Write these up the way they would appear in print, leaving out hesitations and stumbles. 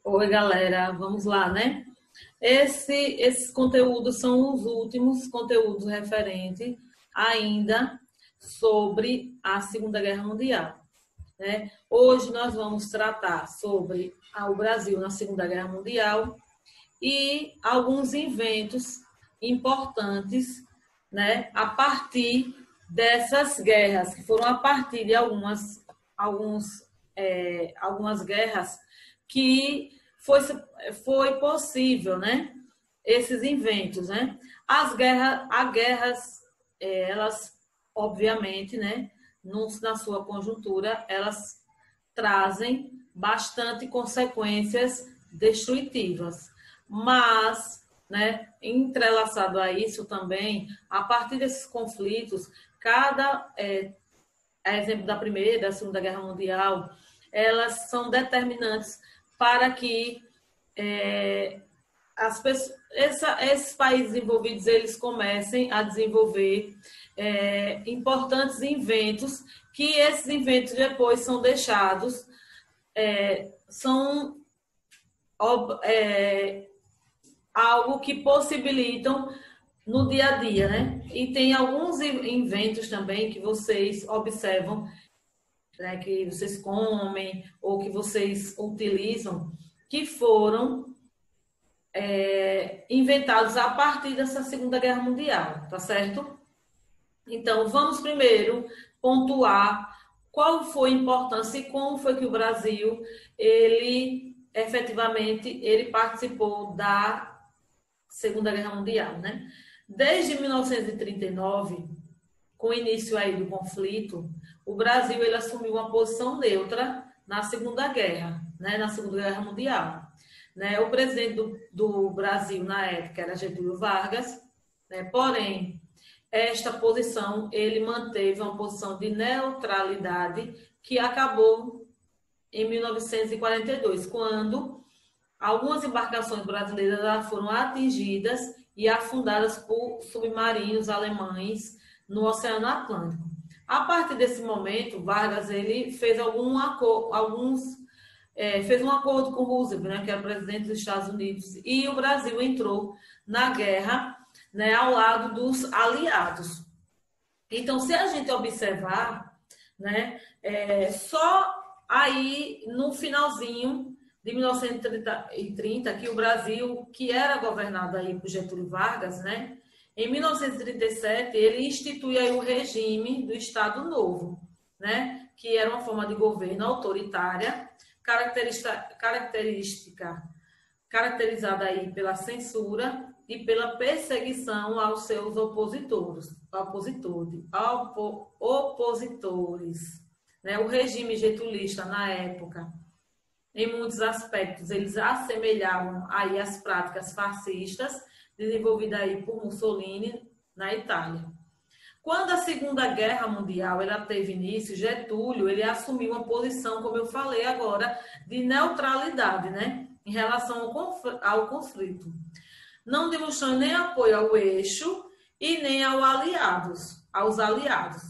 Oi, galera, vamos lá, né? Esses conteúdos são os últimos conteúdos referentes ainda sobre a Segunda Guerra Mundial, né? Hoje nós vamos tratar sobre o Brasil na Segunda Guerra Mundial e alguns inventos importantes, né? A partir dessas guerras, que foram a partir de algumas guerras que foi possível, né? Esses inventos, né? As guerras, elas, obviamente, né? Na sua conjuntura, elas trazem bastante consequências destrutivas. Mas, né, entrelaçado a isso também, a partir desses conflitos, cada exemplo da Primeira e da Segunda Guerra Mundial, elas são determinantes para que esses países envolvidos eles comecem a desenvolver importantes inventos, que esses inventos depois são deixados, são algo que possibilitam no dia a dia, né? E tem alguns inventos também que vocês observam, né, que vocês comem ou que vocês utilizam, que foram inventados a partir dessa Segunda Guerra Mundial, tá certo? Então, vamos primeiro pontuar qual foi a importância e como foi que o Brasil, ele efetivamente, ele participou da Segunda Guerra Mundial, né? Desde 1939, com o início aí do conflito, o Brasil ele assumiu uma posição neutra na Segunda Guerra, né? Na Segunda Guerra Mundial. Né? O presidente do Brasil, na época, era Getúlio Vargas, né? Porém, esta posição, ele manteve uma posição de neutralidade que acabou em 1942, quando algumas embarcações brasileiras foram atingidas e afundadas por submarinos alemães no Oceano Atlântico. A partir desse momento, Vargas ele fez fez um acordo com Roosevelt, né, que era o presidente dos Estados Unidos, e o Brasil entrou na guerra, né, ao lado dos aliados. Então, se a gente observar, né, só aí no finalzinho de 1930, que o Brasil, que era governado aí por Getúlio Vargas, né, em 1937, ele institui aí o regime do Estado Novo, né, que era uma forma de governo autoritária, caracterizada aí pela censura e pela perseguição aos seus opositores. Né? O regime getulista, na época, em muitos aspectos, eles assemelhavam aí as práticas fascistas desenvolvidas aí por Mussolini na Itália. Quando a Segunda Guerra Mundial ela teve início, Getúlio ele assumiu uma posição, como eu falei agora, de neutralidade, né, em relação ao conflito, não demonstrando nem apoio ao eixo e nem aos aliados.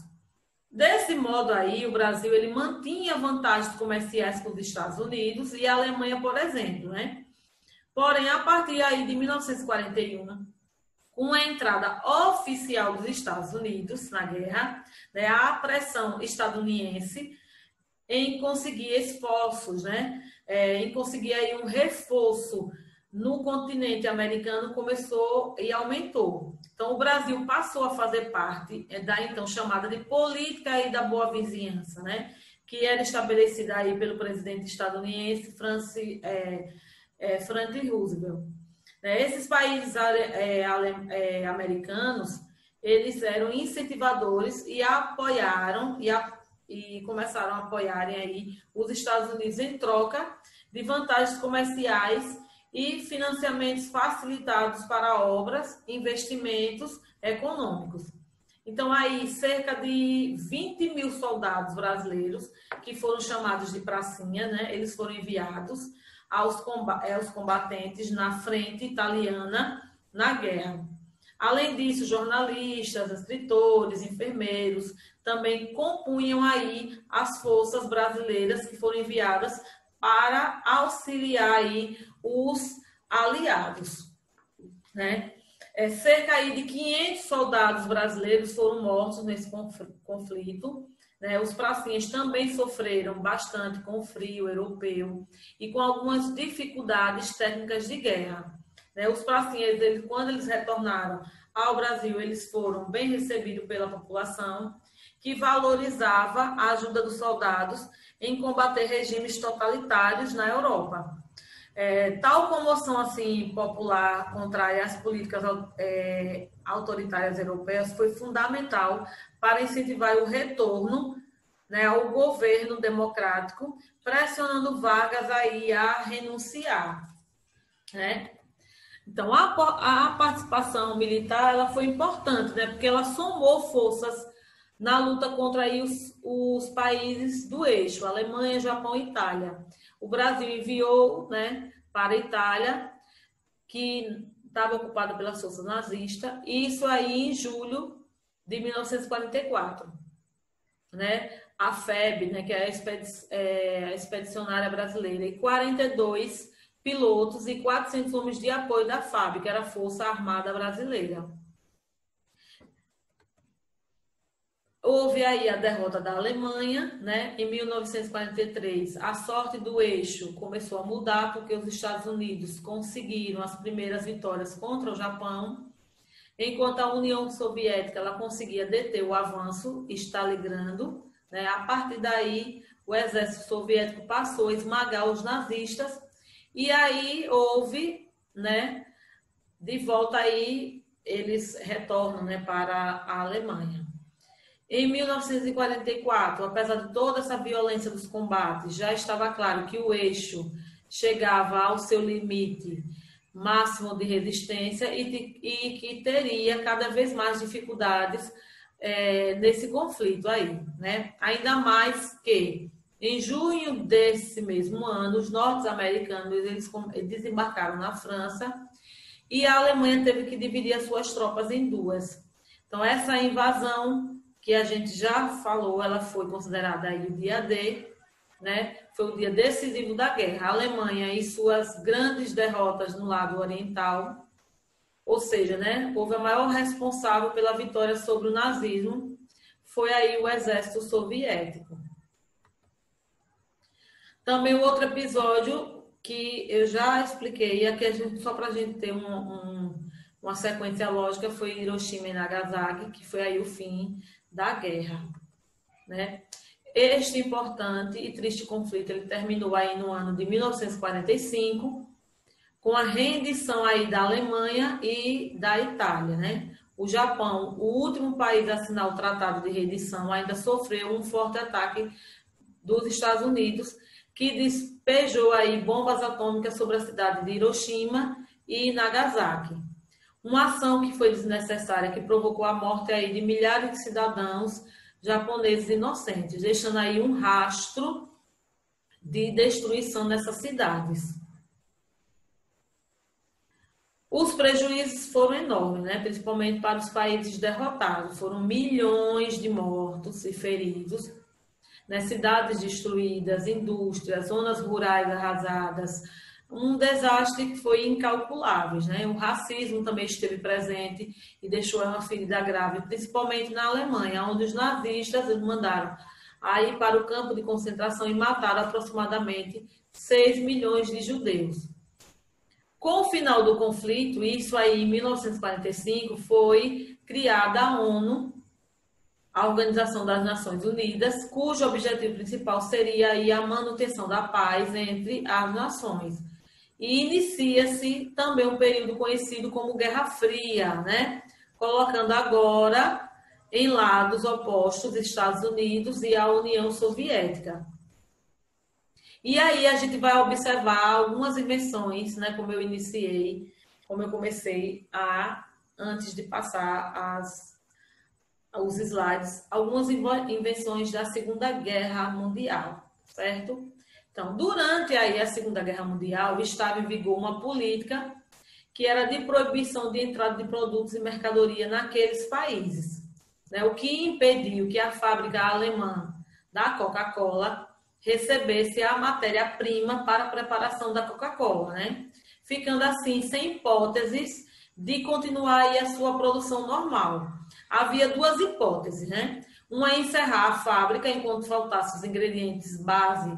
Desse modo aí, o Brasil ele mantinha vantagens comerciais com os Estados Unidos e a Alemanha, por exemplo, né? Porém, a partir aí de 1941, com a entrada oficial dos Estados Unidos na guerra, né, a pressão estadunidense em conseguir esforços, né, em conseguir aí um reforço no continente americano começou e aumentou. Então, o Brasil passou a fazer parte da então chamada de política aí da boa vizinhança, né, que era estabelecida aí pelo presidente estadunidense Franklin Roosevelt. Esses países americanos, eles eram incentivadores e apoiaram e começaram a apoiarem aí os Estados Unidos em troca de vantagens comerciais e financiamentos facilitados para obras, investimentos econômicos. Então, aí, cerca de 20 mil soldados brasileiros, que foram chamados de pracinha, né? Eles foram enviados aos combatentes na frente italiana na guerra. Além disso, jornalistas, escritores, enfermeiros também compunham aí as forças brasileiras que foram enviadas para auxiliar aí os aliados, né? Cerca aí de 500 soldados brasileiros foram mortos nesse conflito, né? Os pracinhas também sofreram bastante com o frio europeu e com algumas dificuldades técnicas de guerra, né? Os pracinhas, quando eles retornaram ao Brasil, eles foram bem recebidos pela população, que valorizava a ajuda dos soldados em combater regimes totalitários na Europa. Tal comoção assim popular contrária às políticas autoritárias europeias foi fundamental para incentivar o retorno, né, ao governo democrático, pressionando Vargas aí a renunciar, né? Então, a participação militar ela foi importante, né, porque ela somou forças na luta contra aí os países do eixo, Alemanha, Japão e Itália. O Brasil enviou, né, para a Itália, que estava ocupada pelas forças nazistas, isso aí em julho de 1944. Né? A FEB, né, que é a Expedicionária Brasileira, e 42 pilotos e 400 homens de apoio da FAB, que era a Força Armada Brasileira. Houve aí a derrota da Alemanha, né? Em 1943, a sorte do eixo começou a mudar, porque os Estados Unidos conseguiram as primeiras vitórias contra o Japão, enquanto a União Soviética ela conseguia deter o avanço Stalingrado, né? A partir daí, o exército soviético passou a esmagar os nazistas, e aí houve, né? De volta aí, eles retornam, né, para a Alemanha. Em 1944, apesar de toda essa violência dos combates, já estava claro que o eixo chegava ao seu limite máximo de resistência e que teria cada vez mais dificuldades nesse conflito aí, né? Ainda mais que em junho desse mesmo ano, os norte-americanos eles desembarcaram na França e a Alemanha teve que dividir as suas tropas em duas. Então, essa invasão que a gente já falou, ela foi considerada aí o dia D, né? Foi o dia decisivo da guerra. A Alemanha e suas grandes derrotas no lado oriental, ou seja, né, houve a maior responsável pela vitória sobre o nazismo, foi aí o exército soviético. Também o outro episódio que eu já expliquei, aqui só para a gente ter uma sequência lógica, foi Hiroshima e Nagasaki, que foi aí o fim da guerra, né? Este importante e triste conflito ele terminou aí no ano de 1945 com a rendição aí da Alemanha e da Itália, né? O Japão, o último país a assinar o tratado de rendição, ainda sofreu um forte ataque dos Estados Unidos, que despejou aí bombas atômicas sobre a cidade de Hiroshima e Nagasaki. Uma ação que foi desnecessária, que provocou a morte aí de milhares de cidadãos japoneses inocentes, deixando aí um rastro de destruição nessas cidades. Os prejuízos foram enormes, né? Principalmente para os países derrotados. Foram milhões de mortos e feridos, né? Cidades destruídas, indústrias, zonas rurais arrasadas, um desastre que foi incalculável, né? O racismo também esteve presente e deixou uma ferida grave, principalmente na Alemanha, onde os nazistas mandaram aí para o campo de concentração e mataram aproximadamente 6 milhões de judeus. Com o final do conflito, isso aí em 1945, foi criada a ONU, a Organização das Nações Unidas, cujo objetivo principal seria aí a manutenção da paz entre as nações. E inicia-se também um período conhecido como Guerra Fria, né? Colocando agora em lados opostos os Estados Unidos e a União Soviética. E aí a gente vai observar algumas invenções, né? Como eu iniciei, como eu comecei antes de passar os slides, algumas invenções da Segunda Guerra Mundial, certo? Então, durante aí a Segunda Guerra Mundial, estava em vigor uma política que era de proibição de entrada de produtos e mercadoria naqueles países, né? O que impediu que a fábrica alemã da Coca-Cola recebesse a matéria-prima para a preparação da Coca-Cola, né? Ficando assim sem hipóteses de continuar aí a sua produção normal. Havia duas hipóteses, né? Uma é encerrar a fábrica enquanto faltassem os ingredientes base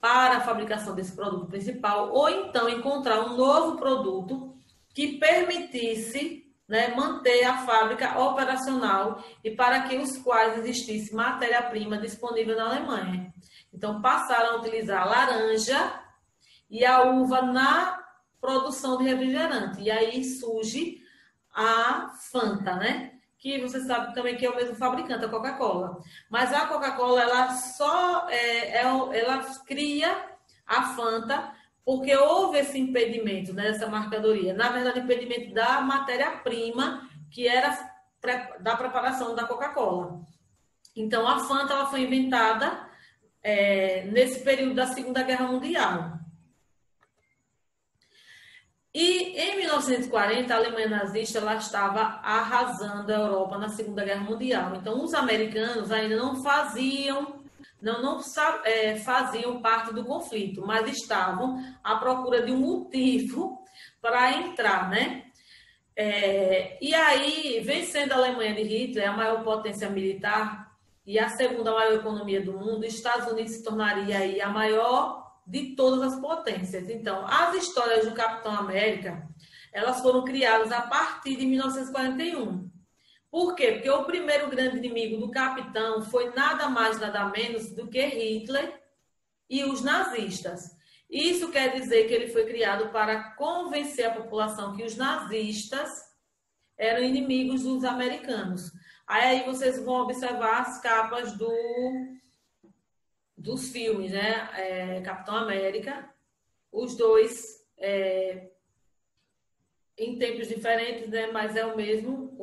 para a fabricação desse produto principal, ou então encontrar um novo produto que permitisse, né, manter a fábrica operacional e para que os quais existisse matéria-prima disponível na Alemanha. Então, passaram a utilizar a laranja e a uva na produção de refrigerante. E aí surge a Fanta, né? Que você sabe também que é o mesmo fabricante, a Coca-Cola. Mas a Coca-Cola, ela só ela cria a Fanta porque houve esse impedimento, né, dessa mercadoria. Na verdade, impedimento da matéria-prima, que era da preparação da Coca-Cola. Então, a Fanta ela foi inventada nesse período da Segunda Guerra Mundial. E em 1940, a Alemanha nazista ela estava arrasando a Europa na Segunda Guerra Mundial. Então, os americanos ainda não faziam parte do conflito, mas estavam à procura de um motivo para entrar, né? E aí, vencendo a Alemanha de Hitler, a maior potência militar e a segunda maior economia do mundo, os Estados Unidos se tornaria aí a maior de todas as potências. Então, as histórias do Capitão América, elas foram criadas a partir de 1941. Por quê? Porque o primeiro grande inimigo do Capitão foi nada mais, nada menos do que Hitler e os nazistas. Isso quer dizer que ele foi criado para convencer a população que os nazistas eram inimigos dos americanos. Aí vocês vão observar as capas dos filmes, né? Capitão América, os dois em tempos diferentes, né? Mas é o mesmo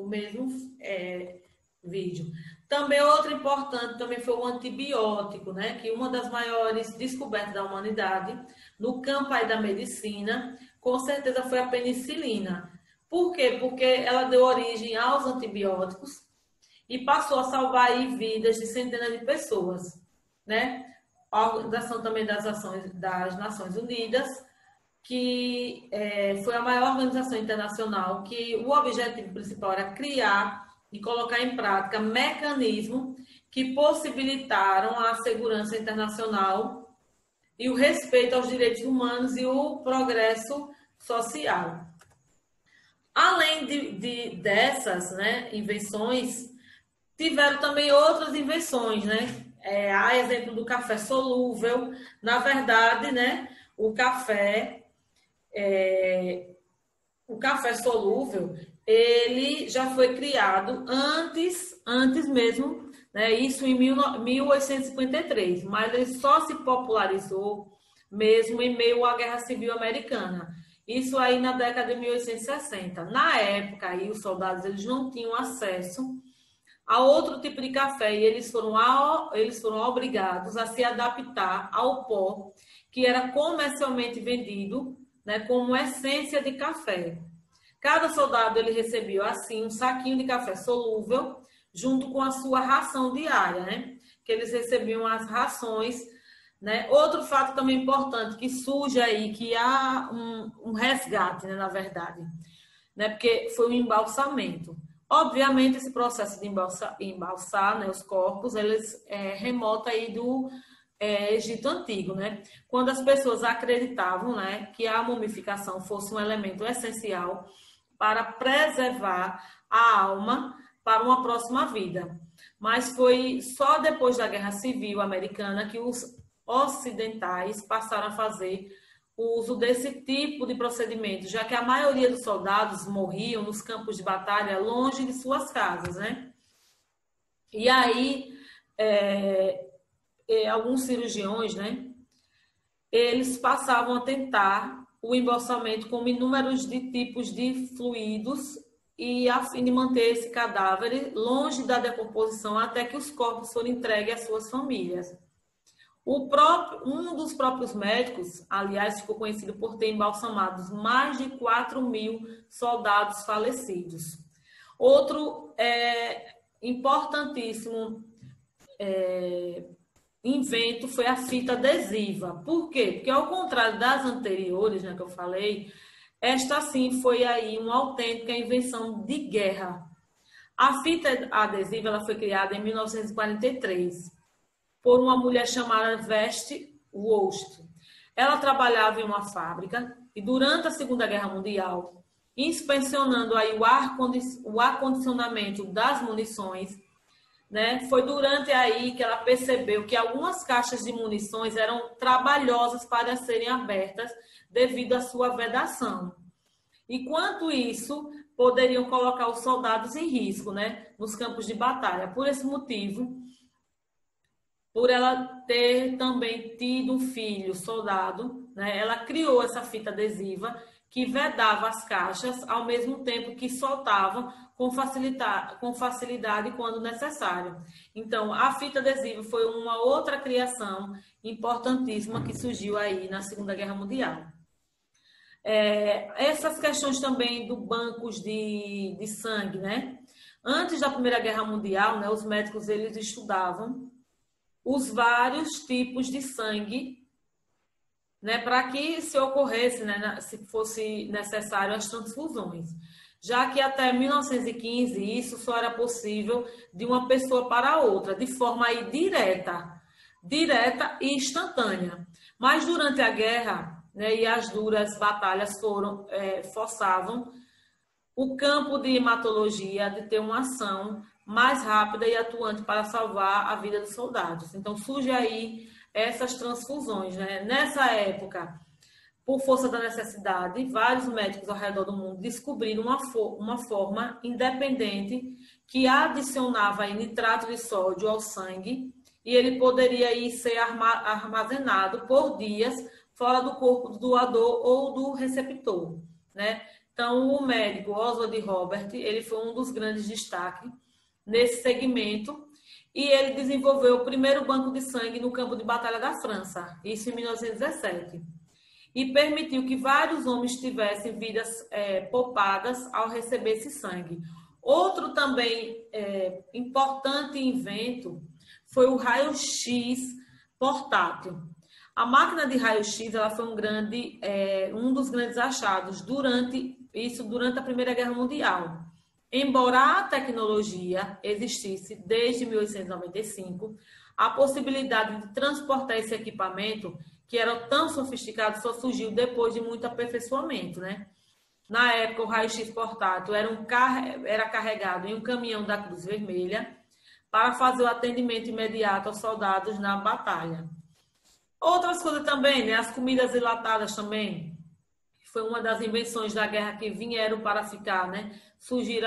vídeo. Também outro importante também foi o antibiótico, né? Que uma das maiores descobertas da humanidade no campo aí da medicina, com certeza foi a penicilina. Por quê? Porque ela deu origem aos antibióticos e passou a salvar aí vidas de centenas de pessoas, né? A Organização também das Nações Unidas, que foi a maior organização internacional, que o objetivo principal era criar e colocar em prática mecanismos que possibilitaram a segurança internacional e o respeito aos direitos humanos e o progresso social. Além dessas, né, invenções, tiveram também outras invenções, né? Há exemplo do café solúvel. Na verdade, né, o café solúvel, ele já foi criado antes mesmo, né, isso em 1853, mas ele só se popularizou mesmo em meio à Guerra Civil Americana. Isso aí na década de 1860. Na época, aí, os soldados eles não tinham acesso a outro tipo de café e eles foram obrigados a se adaptar ao pó que era comercialmente vendido, né, como essência de café. Cada soldado ele recebia assim um saquinho de café solúvel junto com a sua ração diária, né? Que eles recebiam as rações, né? Outro fato também importante que surge aí, que há um resgate, né, na verdade, né? Porque foi um embalsamento. Obviamente, esse processo de embalsar, né, os corpos, eles remota aí do Egito Antigo, né? Quando as pessoas acreditavam, né, que a mumificação fosse um elemento essencial para preservar a alma para uma próxima vida. Mas foi só depois da Guerra Civil Americana que os ocidentais passaram a fazer o uso desse tipo de procedimento, já que a maioria dos soldados morriam nos campos de batalha longe de suas casas, né? E aí, alguns cirurgiões, né? Eles passavam a tentar o embalsamento com inúmeros tipos de fluidos e a fim de manter esse cadáver longe da decomposição até que os corpos foram entregues às suas famílias. Um dos próprios médicos, aliás, ficou conhecido por ter embalsamado mais de 4.000 soldados falecidos. Outro importantíssimo invento foi a fita adesiva. Por quê? Porque ao contrário das anteriores, né, que eu falei, esta sim foi aí uma autêntica invenção de guerra. A fita adesiva ela foi criada em 1943 por uma mulher chamada Veste Wost. Ela trabalhava em uma fábrica e durante a Segunda Guerra Mundial, inspecionando aí o acondicionamento das munições, né? Foi durante aí que ela percebeu que algumas caixas de munições eram trabalhosas para serem abertas devido à sua vedação. Enquanto isso, poderiam colocar os soldados em risco, né, nos campos de batalha. Por esse motivo, por ela ter também tido um filho soldado, né, ela criou essa fita adesiva que vedava as caixas ao mesmo tempo que soltava com facilidade quando necessário. Então, a fita adesiva foi uma outra criação importantíssima que surgiu aí na Segunda Guerra Mundial. Essas questões também do bancos de sangue, né? Antes da Primeira Guerra Mundial, né, os médicos eles estudavam os vários tipos de sangue, né, para que se ocorresse, né, se fosse necessário as transfusões. Já que até 1915 isso só era possível de uma pessoa para outra, de forma aí direta e instantânea. Mas durante a guerra, né, e as duras batalhas forçavam o campo de hematologia de ter uma ação mais rápida e atuante para salvar a vida dos soldados. Então, surge aí essas transfusões, né? Nessa época, por força da necessidade, vários médicos ao redor do mundo descobriram uma forma independente que adicionava aí nitrato de sódio ao sangue e ele poderia aí ser armazenado por dias fora do corpo do doador ou do receptor, né? Então, o médico Oswald Robert, ele foi um dos grandes destaques nesse segmento e ele desenvolveu o primeiro banco de sangue no campo de batalha da França, isso em 1917, e permitiu que vários homens tivessem vidas poupadas ao receber esse sangue. Outro também importante invento foi o raio-x portátil. A máquina de raio-x ela foi um dos grandes achados durante a Primeira Guerra Mundial. Embora a tecnologia existisse desde 1895, a possibilidade de transportar esse equipamento, que era tão sofisticado, só surgiu depois de muito aperfeiçoamento, né? Na época, o raio-x portátil era carregado em um caminhão da Cruz Vermelha para fazer o atendimento imediato aos soldados na batalha. Outras coisas também, né? As comidas enlatadas também, foi uma das invenções da guerra que vieram para ficar, né? Surgiu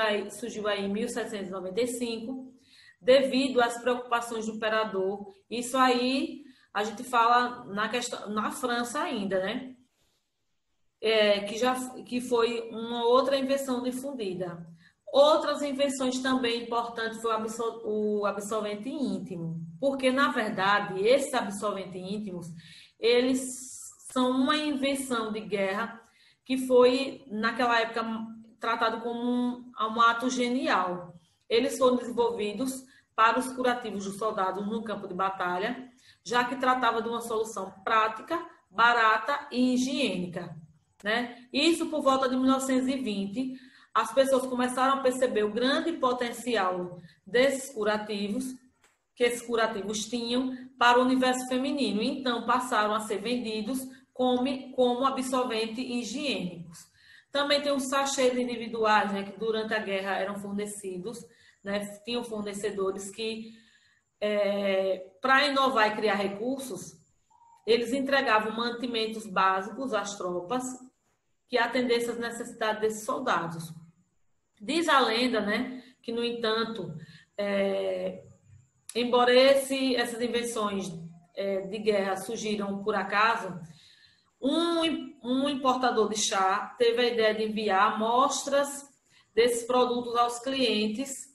aí em 1795, devido às preocupações do imperador. Isso aí a gente fala na França ainda, né? Que foi uma outra invenção difundida. Outras invenções também importantes foi o absorvente íntimo, porque, na verdade, esses absorventes íntimos, eles são uma invenção de guerra que foi, naquela época, tratado como um ato genial. Eles foram desenvolvidos para os curativos dos soldados no campo de batalha, já que tratava de uma solução prática, barata e higiênica, né? Isso por volta de 1920, as pessoas começaram a perceber o grande potencial desses curativos, que esses curativos tinham para o universo feminino. Então, passaram a ser vendidos como absorventes higiênicos. Também tem os sachês individuais, né, que durante a guerra eram fornecidos, né, tinham fornecedores que, para inovar e criar recursos, eles entregavam mantimentos básicos às tropas que atendessem às necessidades desses soldados. Diz a lenda, né, que, no entanto, embora essas invenções de guerra surgiram por acaso, um importador de chá teve a ideia de enviar amostras desses produtos aos clientes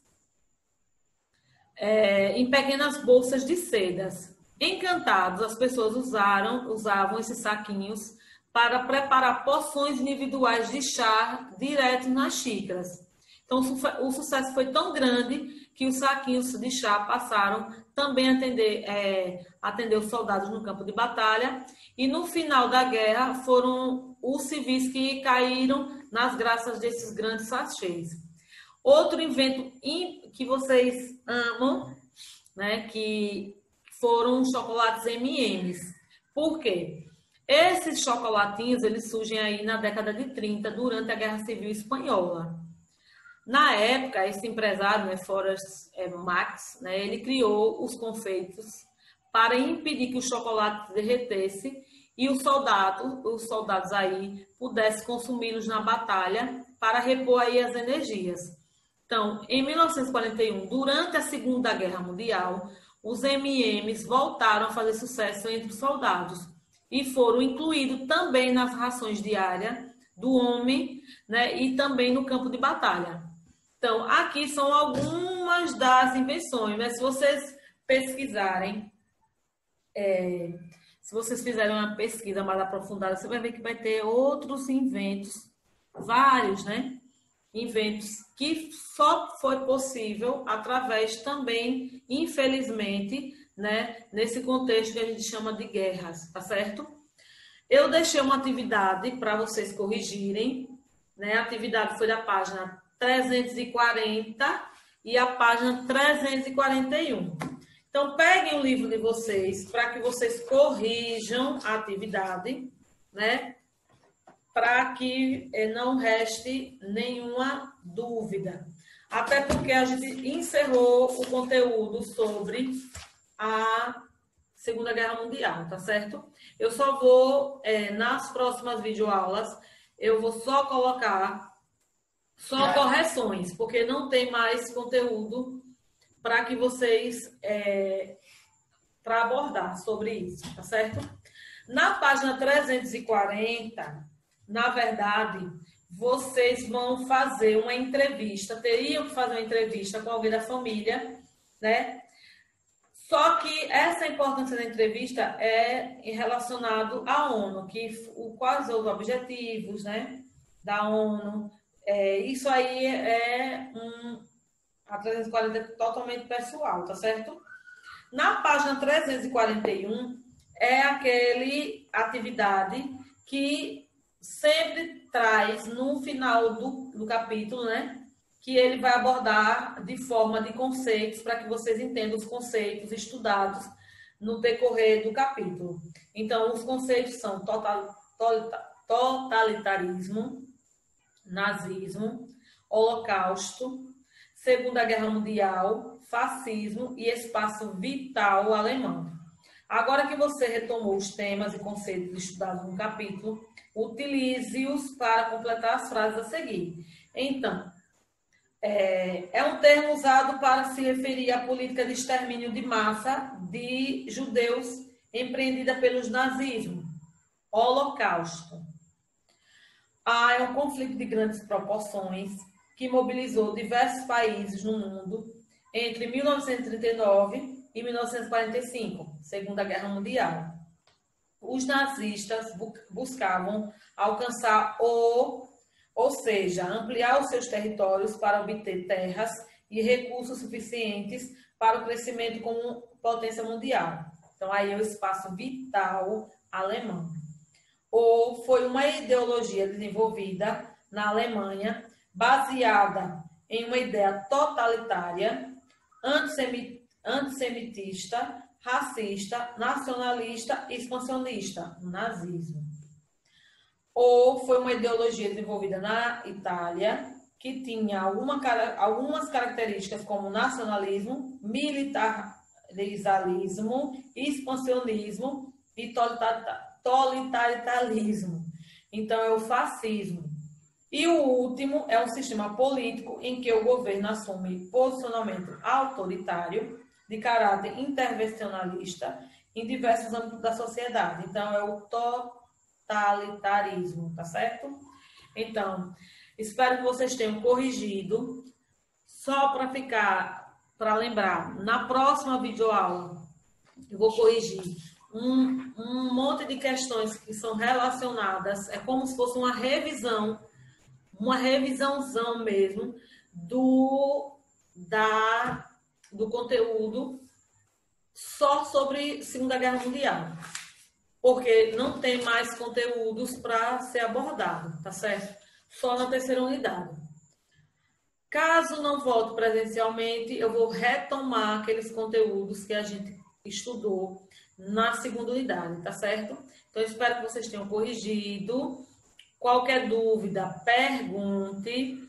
em pequenas bolsas de sedas. Encantados, as pessoas usavam esses saquinhos para preparar porções individuais de chá direto nas xícaras. Então, o sucesso foi tão grande que os saquinhos de chá passaram também a atender os soldados no campo de batalha. E no final da guerra foram os civis que caíram nas graças desses grandes sachês. Outro invento que vocês amam, né, que foram os chocolates M&M's. Por quê? Esses chocolatinhos, eles surgem aí na década de 30, durante a Guerra Civil Espanhola. Na época, esse empresário, né, Forrest Max, né, ele criou os confeitos para impedir que o chocolate derretesse e os soldados aí pudessem consumi-los na batalha para repor aí as energias. Então, em 1941, durante a Segunda Guerra Mundial, os M&M's voltaram a fazer sucesso entre os soldados e foram incluídos também nas rações diárias do homem, né, e também no campo de batalha. Então, aqui são algumas das invenções, né? Se vocês pesquisarem, se vocês fizerem uma pesquisa mais aprofundada, você vai ver que vai ter outros inventos, vários, né? Inventos que só foi possível através também, infelizmente, né, nesse contexto que a gente chama de guerras, tá certo? Eu deixei uma atividade para vocês corrigirem, né? A atividade foi da página 340 e a página 341. Então, peguem o livro de vocês para que vocês corrijam a atividade, né? Para que não reste nenhuma dúvida. Até porque a gente encerrou o conteúdo sobre a Segunda Guerra Mundial, tá certo? Eu só vou, nas próximas videoaulas, eu vou só colocar correções, porque não tem mais conteúdo para que vocês, para abordar sobre isso, tá certo? Na página 340, na verdade, vocês vão fazer uma entrevista, teriam que fazer uma entrevista com alguém da família, né? Só que essa importância da entrevista é relacionado à ONU, quais os objetivos, né, da ONU. Isso aí a 340 é totalmente pessoal, tá certo? Na página 341 é aquele atividade que sempre traz no final do capítulo, né? Que ele vai abordar de forma de conceitos para que vocês entendam os conceitos estudados no decorrer do capítulo. Então, os conceitos são totalitarismo, nazismo, holocausto, Segunda Guerra Mundial, fascismo e espaço vital alemão. Agora que você retomou os temas e conceitos estudados no capítulo, utilize-os para completar as frases a seguir. Então, é um termo usado para se referir à política de extermínio de massa de judeus empreendida pelos nazismos. Holocausto. É um conflito de grandes proporções que mobilizou diversos países no mundo entre 1939 e 1945, Segunda Guerra Mundial. Os nazistas buscavam alcançar ou seja, ampliar os seus territórios para obter terras e recursos suficientes para o crescimento como potência mundial. Então, aí é o espaço vital alemão. Ou foi uma ideologia desenvolvida na Alemanha, baseada em uma ideia totalitária, antissemitista, racista, nacionalista e expansionista, o nazismo. Ou foi uma ideologia desenvolvida na Itália, que tinha algumas características como nacionalismo, militarismo, expansionismo e totalitarismo. Então, é o fascismo. E o último é um sistema político em que o governo assume posicionamento autoritário, de caráter intervencionalista, em diversos âmbitos da sociedade. Então, é o totalitarismo, tá certo? Então, espero que vocês tenham corrigido. Só para lembrar, na próxima videoaula, eu vou corrigir um monte de questões que são relacionadas, é como se fosse uma revisãozão mesmo, do conteúdo só sobre Segunda Guerra Mundial, porque não tem mais conteúdos para ser abordado, tá certo? Só na terceira unidade. Caso não volte presencialmente, eu vou retomar aqueles conteúdos que a gente estudou na segunda unidade, tá certo? Então, eu espero que vocês tenham corrigido. Qualquer dúvida, pergunte.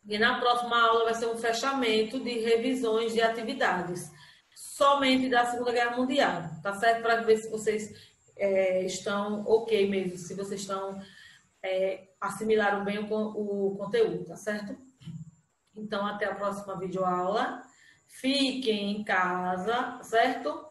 E na próxima aula vai ser um fechamento de revisões de atividades, somente da Segunda Guerra Mundial, tá certo? Para ver se vocês estão ok mesmo, se vocês estão assimilaram bem o conteúdo, tá certo? Então, até a próxima videoaula. Fiquem em casa, certo?